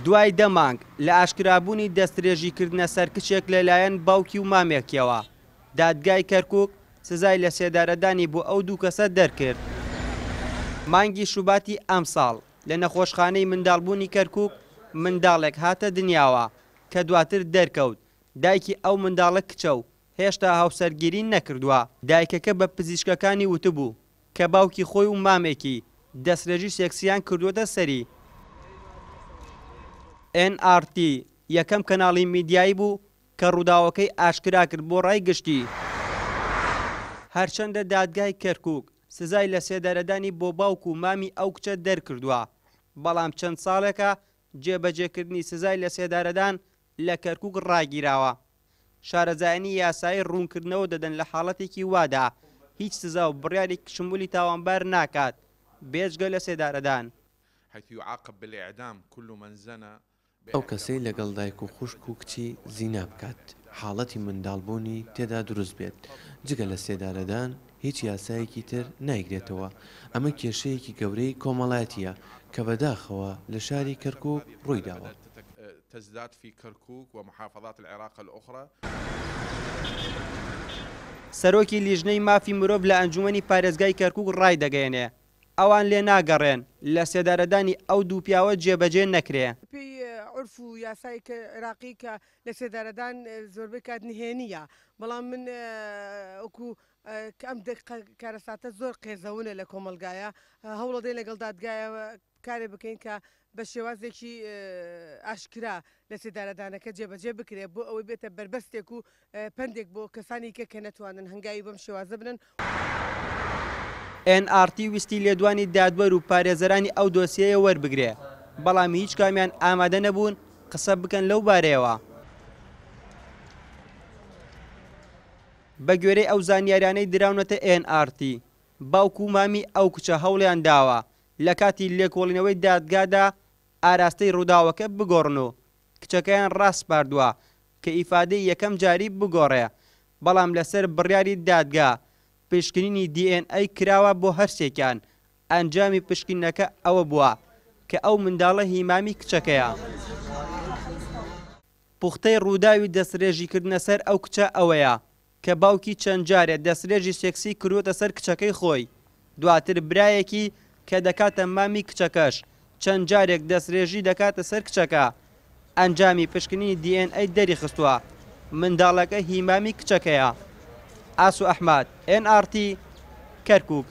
دوای دەمانگ لە ئاشکرابوونی دەستدرێژیکردنە سەر کچێک لەلایەن باوکی و مامێکیەوە دادگای کەرکووک سزای لە سێدارەدانی بۆ ئەو دوو کەسە دەرکرد. مانگی شوباتی ئەم ساڵ لە نەخۆشخانەی منداڵبوونی کەرکووک منداڵێک هاتە دنیاوە کە دواتر دەرکەوت. دایکی ئەو منداڵە کچە و هێشتا هاوسەرگیری نەکردووە. دایکەکە بە پزیشکەکانی وتبوو کە باوکی خۆی و مامێکی دەستدرێژی سێکسیان کردووەتە سەری. NRT یەکەم کەناڵی میدیایی بوو کە ڕووداوەکەی ئاشکرا کرد بۆ ڕای گشتی. هەرچەندە دادگای کەرکووک سزای لە سێدارەدانی بۆ باوک و مامی ئەو کچە دەرکردووە، بەڵام چەند ساڵێکە جێبەجێکردنی سزای لە سێدارەدان لە کەرکووک ڕاگیراوە. شارەزایانی یاسایی ڕوونکردنەوە دەدەن لە حاڵەتێکی وادا هیچ سزا و بڕیارێکی شمولی تاوانبار ناکات بێجگە لە سێدارەدان. ئەو کەسەی لەگەڵ دایک و خوشک و کچی زینا بکات حاڵەتی منداڵبوونی تێدا دروست بێت جگە لە سێدارەدان هیچ یاسایەکی تر نایگرێتەوە. ئەمە کێشەیەکی گەورەی کۆمەڵایەتیە کە بەداخەوە لە شاری کەرکووک ڕوویداوە. سەرۆکی لیژنەی مافی مرۆڤ لە ئەنجومەنی پارێزگای کەرکووک ڕای دەگەیەنێ ئەوان لێ ناگەڕێن لە سێدارەدانی ئەو دوو پیاوە جێبەجێ نەکرێ. عرف و یاسای عێراقی کە لە سێدارەدان زۆربەی کات نهێنیە، بەڵام من وەکو ئەم کارەساتە زۆر قێزەونە لە کۆمەلگایە هەوڵە دەین لەگەڵ دادگایە کارێ بکەین کە بە شێوازێکی ئاشکرا لە سێدارەدانەکە جێبەجێ بکرێت بۆ ئەوەی بێتە بربەستێک و پندێک بۆ کەسانی کە نەتوانن هەنگاوی بەم شێوازە بنن. NRT ویستی لێدوانی دادوەر و پارێزەرانی ئەو دۆسیەیە وەربگرێ، بەڵام هیچ کامیان ئامادە نەبوون قسە بکەن لەو بارەیەوە. بە گوێرەی ئەو زانیاریانەی دراونەتە NRT باوک و مامی ئەو کچە هەوڵیان داوە لە کاتی لێکۆڵینەوەی دادگادا ئاراستەی ڕووداوەکە بگۆڕن و کچەکەیان ڕاست پاردووە کە ئیفادەی یەکەم جاری بگۆڕێ، بەڵام لەسەر بڕیاری دادگا پشکنینی DNA کراوە بۆ هەرسێکیان. ئەنجامی پشکنینەکە ئەوە بووە کە ئەو منداڵە هیمامی کچەکەیە. پوختەی ڕووداوی دەستدرێژیکردنە سەر ئەو کچە ئەوەیە کە باوکی چەند جارێ دەستدرێژی سێکسی کردووەتە سەر کچەکەی خۆی، دواتر برایەکی کە دەکاتە مامی کچەکەش چەند جارێک دەستدرێژی دەکاتە سەر کچەکە. ئەنجامی پشکنینی DNA دەری خستووە منداڵەکە هیمامی کچەکەیە. ئاسو ئەحماد NRT کەرکووک.